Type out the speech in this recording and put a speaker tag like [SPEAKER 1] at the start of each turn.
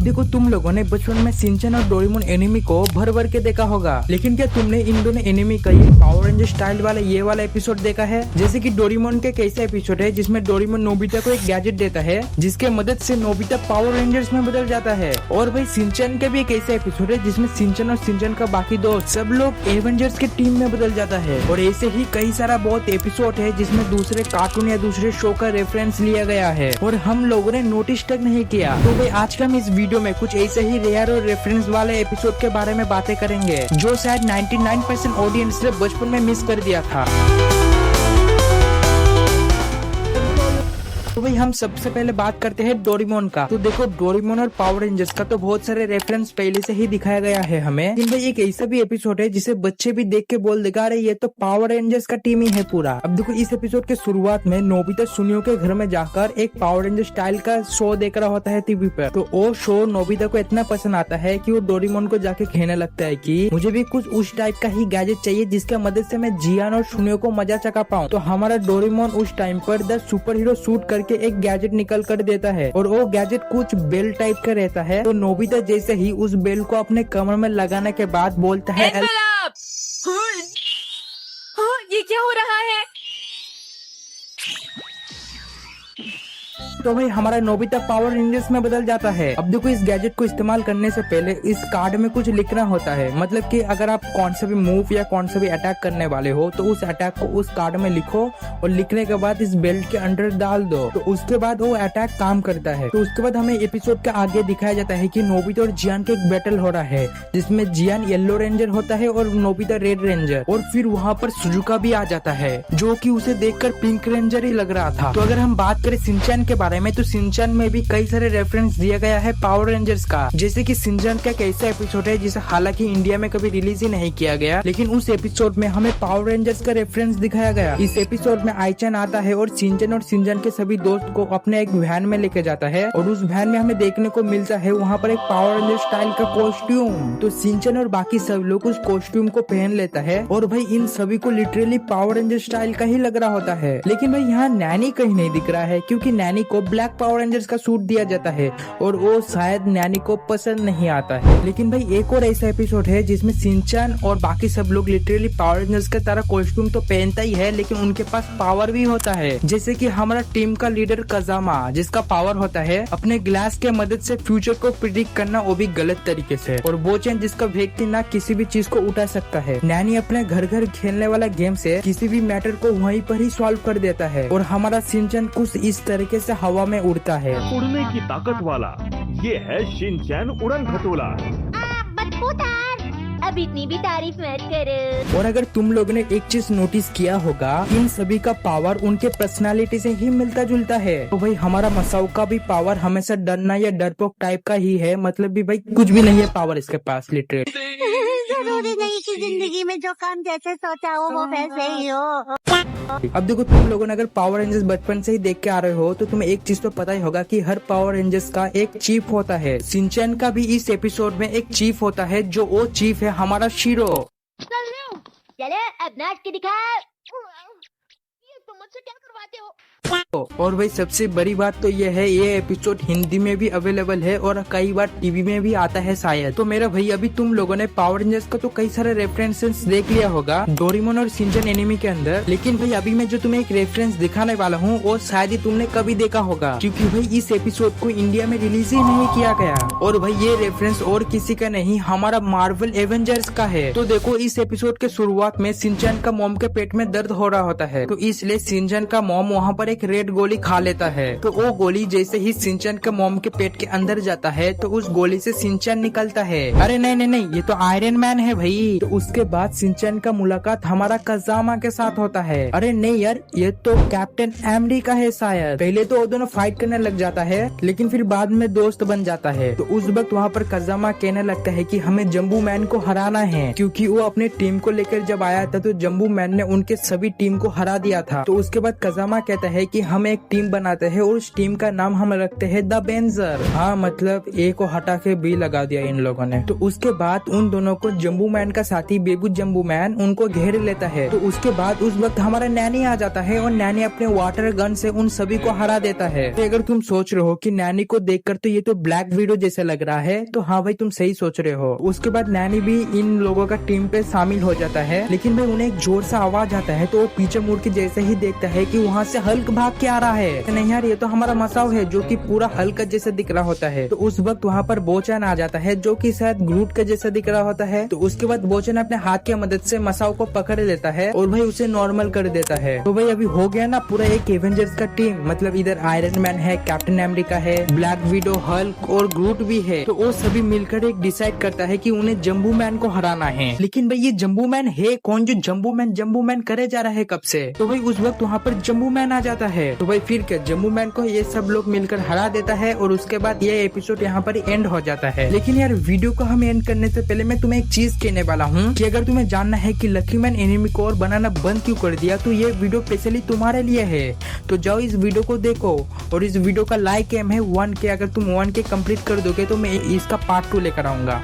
[SPEAKER 1] अब देखो, तुम लोगों ने बचपन में शिनचैन और डोरेमोन एनिमी को भर भर के देखा होगा, लेकिन क्या तुमने इन दोनों एनिमी का ये पावर रेंजर स्टाइल वाला ये वाला एपिसोड देखा है? जैसे कि डोरेमोन के कैसा एपिसोड है जिसमें डोरेमोन नोबिता को एक गैजेट देता है जिसके मदद से नोबिता पावर रेंजर्स में बदल जाता है। और भाई शिनचैन के भी एक ऐसा एपिसोड है जिसमें शिनचैन और शिनचैन का बाकी दोस्त सब लोग एवेंजर्स के टीम में बदल जाता है। और ऐसे ही कई सारा बहुत एपिसोड है जिसमें दूसरे कार्टून या दूसरे शो का रेफरेंस लिया गया है और हम लोगों ने नोटिस तक नहीं किया। तो भाई आज का हम इस वीडियो में कुछ ऐसे ही रेयर और रेफरेंस वाले एपिसोड के बारे में बातें करेंगे जो शायद 99% ऑडियंस ने बचपन में मिस कर दिया था। तो भाई हम सबसे पहले बात करते हैं डोरेमोन का। तो देखो, डोरेमोन और पावर रेंजर्स का तो बहुत सारे रेफरेंस पहले से ही दिखाया गया है हमें, लेकिन भाई एक ऐसा भी एपिसोड है जिसे बच्चे भी देख के बोल देगा अरे ये तो पावर रेंजर्स का टीम ही है पूरा। अब देखो, इस एपिसोड के शुरुआत में नोबिता सुनियो के घर में जाकर एक पावर रेंजर स्टाइल का शो देख रहा होता है टीवी पर। तो वो शो नोबिता को इतना पसंद आता है कि वो डोरेमोन को जाके कहने लगता है कि मुझे भी कुछ उस टाइप का ही गैजेट चाहिए जिसके मदद से मैं जियान और सुनियो को मजा चका पाऊँ। तो हमारा डोरेमोन उस टाइम पर द सुपर हीरो सूट करके एक गैजेट निकल कर देता है और वो गैजेट कुछ बेल टाइप का रहता है। तो नोबिता जैसे ही उस बेल को अपने कमर में लगाने के बाद बोलता है
[SPEAKER 2] ये क्या हो रहा है?
[SPEAKER 1] तो भाई हमारा नोबिता पावर रेंजर्स में बदल जाता है। अब देखो, इस गैजेट को इस्तेमाल करने से पहले इस कार्ड में कुछ लिखना होता है, मतलब कि अगर आप कौन सा भी मूव या कौन सा भी अटैक करने वाले हो तो उस अटैक को उस कार्ड में लिखो और लिखने के बाद इस बेल्ट के अंदर डाल दो। तो उसके बाद वो अटैक काम करता है। तो उसके बाद हमें एपिसोड के आगे दिखाया जाता है कि नोबिता और जियान का एक बैटल हो रहा है जिसमें जियान येलो रेंजर होता है और नोबिता रेड रेंजर। और फिर वहाँ पर सुजुका भी आ जाता है जो कि उसे देखकर पिंक रेंजर ही लग रहा था। तो अगर हम बात करें शिनचैन के बारे में, तो शिनचैन में भी कई सारे रेफरेंस दिया गया है पावर रेंजर्स का। जैसे कि शिनचैन का कैसा एपिसोड है जिसे हालांकि इंडिया में कभी रिलीज ही नहीं किया गया, लेकिन उस एपिसोड में हमें पावर रेंजर्स का रेफरेंस दिखाया गया। इस एपिसोड में आईचैन आता है और शिनचैन के सभी दोस्त को अपने एक वैन में लेके जाता है और उस वैन में हमें देखने को मिलता है वहाँ पर एक पावर रेंजर स्टाइल का कॉस्ट्यूम। तो शिनचैन और बाकी सब लोग उस कॉस्ट्यूम को पहन लेता है और भाई इन सभी को लिटरली पावर रेंजर स्टाइल का ही लग रहा होता है। लेकिन भाई यहाँ नैनी कहीं नहीं दिख रहा है क्योंकि नैनी को ब्लैक पावर रेंजर्स का सूट दिया जाता है और वो शायद नैनी को पसंद नहीं आता है। लेकिन भाई एक और ऐसा एपिसोड है जिसमें शिनचैन और बाकी सब लोग लिटरली पावर रेंजर्स के तरह कॉस्ट्यूम तो पहनता ही है, लेकिन उनके पास पावर भी होता है। जैसे कि हमारा टीम का लीडर कजामा, जिसका पावर होता है अपने ग्लास के मदद से फ्यूचर को प्रिडिक्ट करना, वो भी गलत तरीके से। और बोचैन, जिसका व्यक्ति ना किसी भी चीज को उठा सकता है। नैनी अपने घर घर खेलने वाला गेम से किसी भी मैटर को वहीं पर ही सॉल्व कर देता है। और हमारा शिनचैन कुछ इस तरीके से हवा में उड़ता है।
[SPEAKER 3] उड़ने की ताकत वाला ये है शिनचैन उड़न खटोला।
[SPEAKER 2] अब इतनी भी तारीफ मत करो।
[SPEAKER 1] और अगर तुम लोगों ने एक चीज नोटिस किया होगा, इन सभी का पावर उनके पर्सनालिटी से ही मिलता जुलता है। तो भाई हमारा मसाओ का भी पावर हमेशा डरना या डरपोक टाइप का ही है, मतलब भी भाई कुछ भी नहीं है पावर इसके पास लिटरली।
[SPEAKER 4] जरूरी नहीं कि जिंदगी में जो काम जैसे सोचा हो वो वैसे ही हो।
[SPEAKER 1] अब देखो, तुम लोगों ने अगर पावर रेंजर्स बचपन से ही देख के आ रहे हो तो तुम्हें एक चीज तो पता ही होगा कि हर पावर रेंजर्स का एक चीफ होता है। शिनचैन का भी इस एपिसोड में एक चीफ होता है, जो वो चीफ है हमारा शीरो।
[SPEAKER 2] चलो अब नाच के दिखा। ये तुम मुझसे क्या करवाते हो?
[SPEAKER 1] और भाई सबसे बड़ी बात तो ये है, ये एपिसोड हिंदी में भी अवेलेबल है और कई बार टीवी में भी आता है शायद। तो मेरा भाई अभी तुम लोगों ने पावर रेंजर्स का तो कई सारे रेफरेंसेस देख लिया होगा डोरेमोन और शिनचैन एनिमी के अंदर, लेकिन भाई अभी मैं जो तुम्हें एक रेफरेंस दिखाने वाला हूँ वो शायद ही तुमने कभी देखा होगा, क्योंकि भाई इस एपिसोड को इंडिया में रिलीज ही नहीं किया गया। और भाई ये रेफरेंस और किसी का नहीं, हमारा मार्वल एवेंजर्स का है। तो देखो, इस एपिसोड के शुरुआत में शिनचैन का मॉम के पेट में दर्द हो रहा होता है, तो इसलिए शिनचैन का मॉम वहाँ पर एक रेड गोली खा लेता है। तो वो गोली जैसे ही शिनचैन के मॉम के पेट के अंदर जाता है तो उस गोली से शिनचैन निकलता है। अरे नहीं नहीं नहीं, ये तो आयरन मैन है भाई। तो उसके बाद शिनचैन का मुलाकात हमारा कजामा के साथ होता है। अरे नहीं यार, ये तो कैप्टन अमेरिका है शायद। पहले तो वो दोनों फाइट करने लग जाता है, लेकिन फिर बाद में दोस्त बन जाता है। तो उस वक्त वहाँ पर कजामा कहने लगता है कि हमें जम्बू मैन को हराना है, क्योंकि वो अपने टीम को लेकर जब आया था तो जम्बू मैन ने उनके सभी टीम को हरा दिया था। तो उसके बाद कजामा कहता है कि हम एक टीम बनाते हैं और उस टीम का नाम हम रखते हैं द बेंजर। हाँ मतलब ए को हटा के बी लगा दिया इन लोगों ने। तो उसके बाद उन दोनों को जम्बू मैन का साथी बेबू जम्बू मैन उनको घेर लेता है। तो उसके बाद उस वक्त हमारा नैनी आ जाता है और नैनी अपने वाटर गन से उन सभी को हरा देता है। तो अगर तुम सोच रहे हो कि नैनी को देखकर तो ये तो ब्लैक विडो जैसे लग रहा है, तो हाँ भाई तुम सही सोच रहे हो। उसके बाद नैनी भी इन लोगों का टीम पे शामिल हो जाता है, लेकिन भाई उन्हें एक जोर सा आवाज आता है तो वो पीछे मुड़ के जैसे ही देखता है कि वहाँ से हल्क भाग के आ रहा है। नहीं यार ये तो हमारा मसाव है जो कि पूरा हल्क जैसा दिख रहा होता है। तो उस वक्त वहाँ पर बोचन आ जाता है जो कि शायद ग्रूट का जैसा दिख रहा होता है। तो उसके बाद बोचन अपने हाथ की मदद से मसाव को पकड़ लेता है और भाई उसे नॉर्मल कर देता है। तो भाई अभी हो गया ना पूरा एक एवेंजर्स का टीम, मतलब इधर आयरन मैन है, कैप्टन अमेरिका है, ब्लैक विडो, हल्क और ग्रूट भी है। तो वो सभी मिलकर एक डिसाइड करता है कि उन्हें जम्बू मैन को हराना है। लेकिन भाई ये जम्बू मैन है कौन जो जम्बू मैन करे जा रहा है कब से? तो भाई उस वक्त वहाँ पर जम्बू मैन आ जाता है। तो भाई फिर क्या जम्बू मैन को ये सब लोग मिलकर हरा देता है और उसके बाद ये एपिसोड यहाँ पर एंड हो जाता है। लेकिन यार वीडियो को हम एंड करने से पहले मैं तुम्हें एक चीज कहने वाला हूँ कि अगर तुम्हें जानना है कि लकी मैन एनिमी को और बनाना बंद क्यों कर दिया, तो ये वीडियो स्पेशली तुम्हारे लिए है। तो जाओ इस वीडियो को देखो और इस वीडियो का लाइक एम है 1K। अगर तुम 1K कंप्लीट कर दोगे तो मैं इसका पार्ट 2 लेकर आऊंगा।